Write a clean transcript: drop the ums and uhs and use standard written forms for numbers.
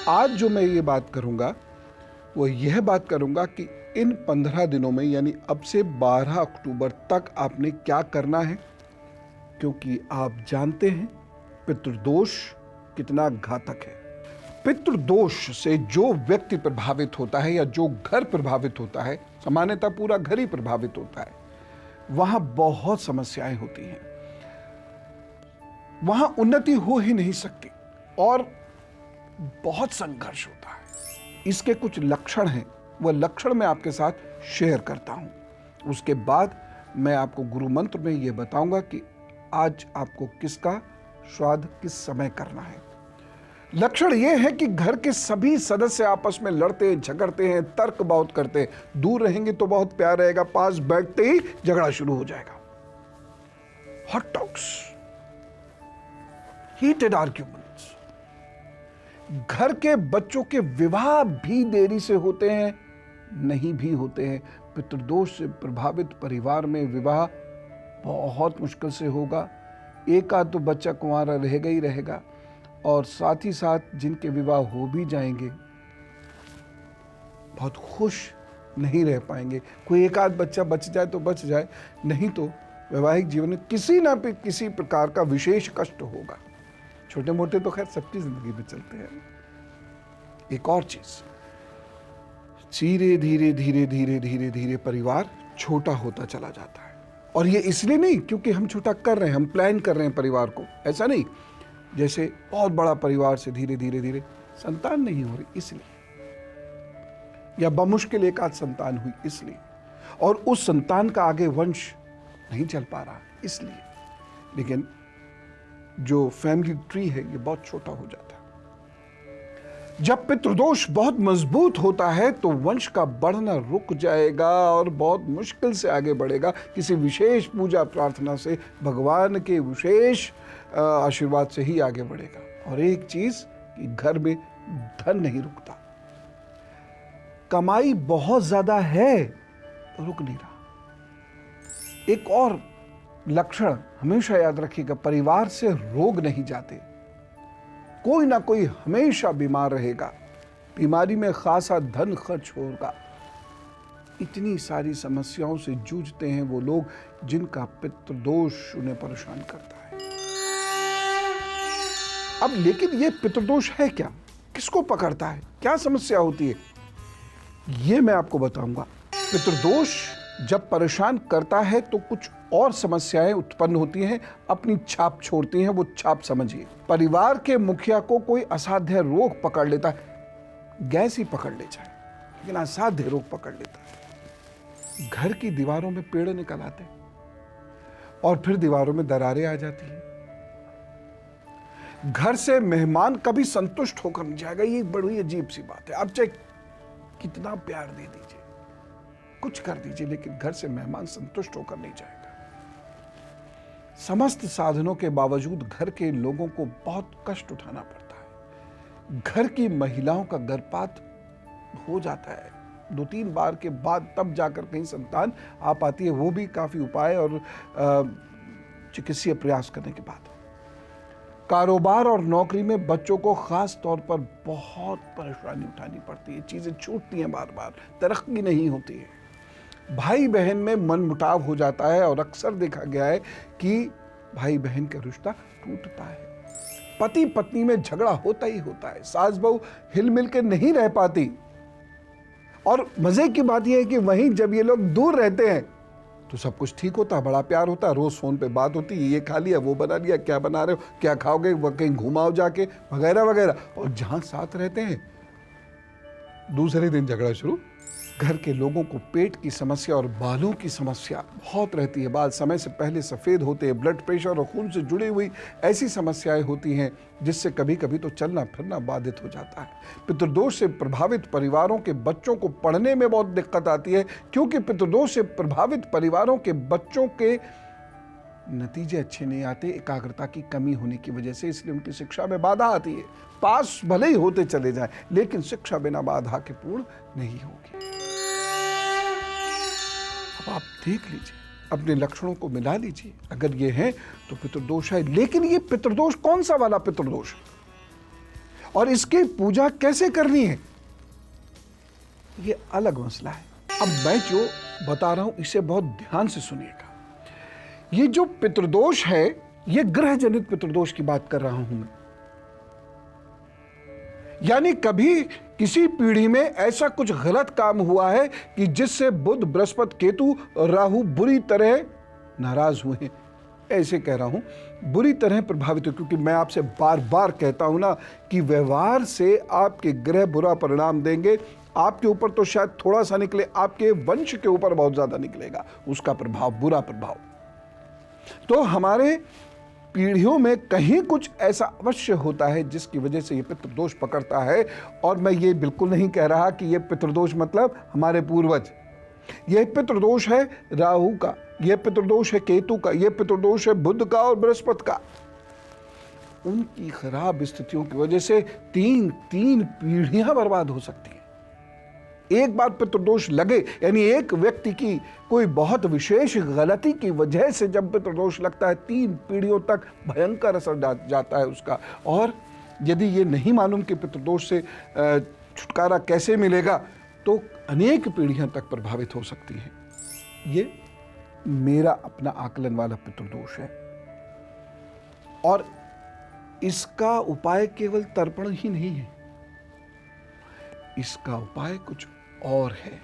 आज जो मैं ये बात करूंगा वो यह बात करूंगा कि इन 15 दिनों में यानी अब से 12 अक्टूबर तक आपने क्या करना है, क्योंकि आप जानते हैं पितृदोष कितना घातक है। पितृदोष से जो व्यक्ति प्रभावित होता है या जो घर प्रभावित होता है, सामान्यतः पूरा घर ही प्रभावित होता है, वहां बहुत समस्याएं होती हैं, वहां उन्नति हो ही नहीं सकती और बहुत संघर्ष होता है। इसके कुछ लक्षण हैं, वह लक्षण मैं आपके साथ शेयर करता हूं। उसके बाद मैं आपको गुरु मंत्र में यह बताऊंगा कि आज आपको किसका श्राद्ध किस समय करना है। लक्षण यह है कि घर के सभी सदस्य आपस में लड़ते झगड़ते हैं, तर्क बहुत करते हैं। दूर रहेंगे तो बहुत प्यार रहेगा, पास बैठते ही झगड़ा शुरू हो जाएगा। Hot talks, heated arguments. घर के बच्चों के विवाह भी देरी से होते हैं, नहीं भी होते हैं। पितृदोष से प्रभावित परिवार में विवाह बहुत मुश्किल से होगा। एक आध तो बच्चा कुंवारा रहेगा ही रहेगा, और साथ ही साथ जिनके विवाह हो भी जाएंगे बहुत खुश नहीं रह पाएंगे। कोई एक आध बच्चा बच जाए तो बच जाए, नहीं तो वैवाहिक जीवन में किसी ना किसी प्रकार का विशेष कष्ट होगा। छोटे मोटे तो खैर सबकी जिंदगी में चलते हैं। एक और चीज, धीरे धीरे धीरे धीरे धीरे धीरे परिवार छोटा होता चला जाता है। और ये इसलिए नहीं क्योंकि हम छोटा कर रहे हैं, हम प्लान कर रहे हैं परिवार को, ऐसा नहीं। जैसे बहुत बड़ा परिवार से धीरे धीरे धीरे संतान नहीं हो रही इसलिए, या बमुश्किल एक आध संतान हुई इसलिए, और उस संतान का आगे वंश नहीं चल पा रहा इसलिए। लेकिन जो फैमिली ट्री है ये बहुत छोटा हो जाता है। जब पितृदोष बहुत मजबूत होता है तो वंश का बढ़ना रुक जाएगा और बहुत मुश्किल से आगे बढ़ेगा, किसी विशेष पूजा प्रार्थना से, भगवान के विशेष आशीर्वाद से ही आगे बढ़ेगा। और एक चीज कि घर में धन नहीं रुकता। कमाई बहुत ज्यादा है, रुक नहीं रहा। एक और लक्षण हमेशा याद रखिएगा, परिवार से रोग नहीं जाते। कोई ना कोई हमेशा बीमार रहेगा, बीमारी में खासा धन खर्च होगा। इतनी सारी समस्याओं से जूझते हैं वो लोग जिनका पितृदोष उन्हें परेशान करता है। अब लेकिन ये पितृदोष है क्या, किसको पकड़ता है, क्या समस्या होती है, ये मैं आपको बताऊंगा। पितृदोष जब परेशान करता है तो कुछ और समस्याएं उत्पन्न होती हैं, अपनी छाप छोड़ती हैं। वो छाप समझिए, परिवार के मुखिया को कोई असाध्य रोग पकड़ लेता है, गैस ही पकड़ ले जाए लेकिन असाध्य रोग पकड़ लेता है। घर की दीवारों में पेड़ निकल आते हैं और फिर दीवारों में दरारें आ जाती हैं। घर से मेहमान कभी संतुष्ट होकर नहीं जाएगा। ये बड़ी अजीब सी बात है। आप चाहे कितना प्यार दे दीजिए, कुछ कर दीजिए, लेकिन घर से मेहमान संतुष्ट होकर नहीं जाएगा। समस्त साधनों के बावजूद घर के लोगों को बहुत कष्ट उठाना पड़ता है। घर की महिलाओं का गर्भपात हो जाता है 2-3 बार के बाद, तब जाकर कहीं संतान आ पाती है, वो भी काफी उपाय और चिकित्सीय प्रयास करने के बाद। कारोबार और नौकरी में बच्चों को खास तौर पर बहुत परेशानी उठानी पड़ती है, चीजें छूटती हैं बार बार, तरक्की नहीं होती है। भाई बहन में मनमुटाव हो जाता है और अक्सर देखा गया है कि भाई बहन का रिश्ता टूटता है। पति पत्नी में झगड़ा होता ही होता है, सास बहू हिल मिल के नहीं रह पाती। और मजे की बात यह है कि वहीं जब ये लोग दूर रहते हैं तो सब कुछ ठीक होता है, बड़ा प्यार होता है, रोज फोन पे बात होती है, ये खा लिया, वो बना लिया, क्या बना रहे हो, क्या खाओगे, कहीं घुमाओ जाके, वगैरह वगैरह। और जहां साथ रहते हैं दूसरे दिन झगड़ा शुरू। घर के लोगों को पेट की समस्या और बालों की समस्या बहुत रहती है। बाल समय से पहले सफेद होते हैं, ब्लड प्रेशर और खून से जुड़ी हुई ऐसी समस्याएं होती हैं जिससे कभी कभी तो चलना फिरना बाधित हो जाता है। पितृदोष से प्रभावित परिवारों के बच्चों को पढ़ने में बहुत दिक्कत आती है, क्योंकि पितृदोष से प्रभावित परिवारों के बच्चों के नतीजे अच्छे नहीं आते, एकाग्रता की कमी होने की वजह से। इसलिए उनकी शिक्षा में बाधा आती है। पास भले ही होते चले जाएं, लेकिन शिक्षा बिना बाधा के पूर्ण नहीं होगी। अब आप देख लीजिए, अपने लक्षणों को मिला लीजिए, अगर ये है तो पितृदोष है। लेकिन ये पितृदोष कौन सा वाला पितृदोष, और इसकी पूजा कैसे करनी है, ये अलग मसला है। अब मैं जो बता रहा हूं इसे बहुत ध्यान से सुनिएगा। ये जो पितृदोष है, ये ग्रह जनित पितृदोष की बात कर रहा हूं मैं। यानी कभी किसी पीढ़ी में ऐसा कुछ गलत काम हुआ है कि जिससे बुध, बृहस्पति, केतु और राहु बुरी तरह नाराज हुए हैं। ऐसे कह रहा हूं, बुरी तरह प्रभावित हो, क्योंकि मैं आपसे बार बार कहता हूं ना कि व्यवहार से आपके ग्रह बुरा परिणाम देंगे। आपके ऊपर तो शायद थोड़ा सा निकले, आपके वंश के ऊपर बहुत ज्यादा निकलेगा उसका प्रभाव, बुरा प्रभाव। तो हमारे पीढ़ियों में कहीं कुछ ऐसा अवश्य होता है जिसकी वजह से ये पितृदोष पकड़ता है। और मैं ये बिल्कुल नहीं कह रहा कि ये पितृदोष मतलब हमारे पूर्वज। यह पितृदोष है राहु का, यह पितृदोष है केतु का, यह पितृदोष है बुध का और बृहस्पति का। उनकी खराब स्थितियों की वजह से तीन पीढ़ियां बर्बाद हो सकती हैं। एक बार पितृदोष लगे, यानी एक व्यक्ति की कोई बहुत विशेष गलती की वजह से जब पितृदोष लगता है, 3 पीढ़ियों तक भयंकर असर जाता है उसका। और यदि ये नहीं मालूम कि पितृदोष से छुटकारा कैसे मिलेगा, तो अनेक पीढ़ियां तक प्रभावित हो सकती है। ये मेरा अपना आकलन वाला पितृदोष है और इसका उपाय केवल तर्पण ही नहीं है, इसका उपाय कुछ और है।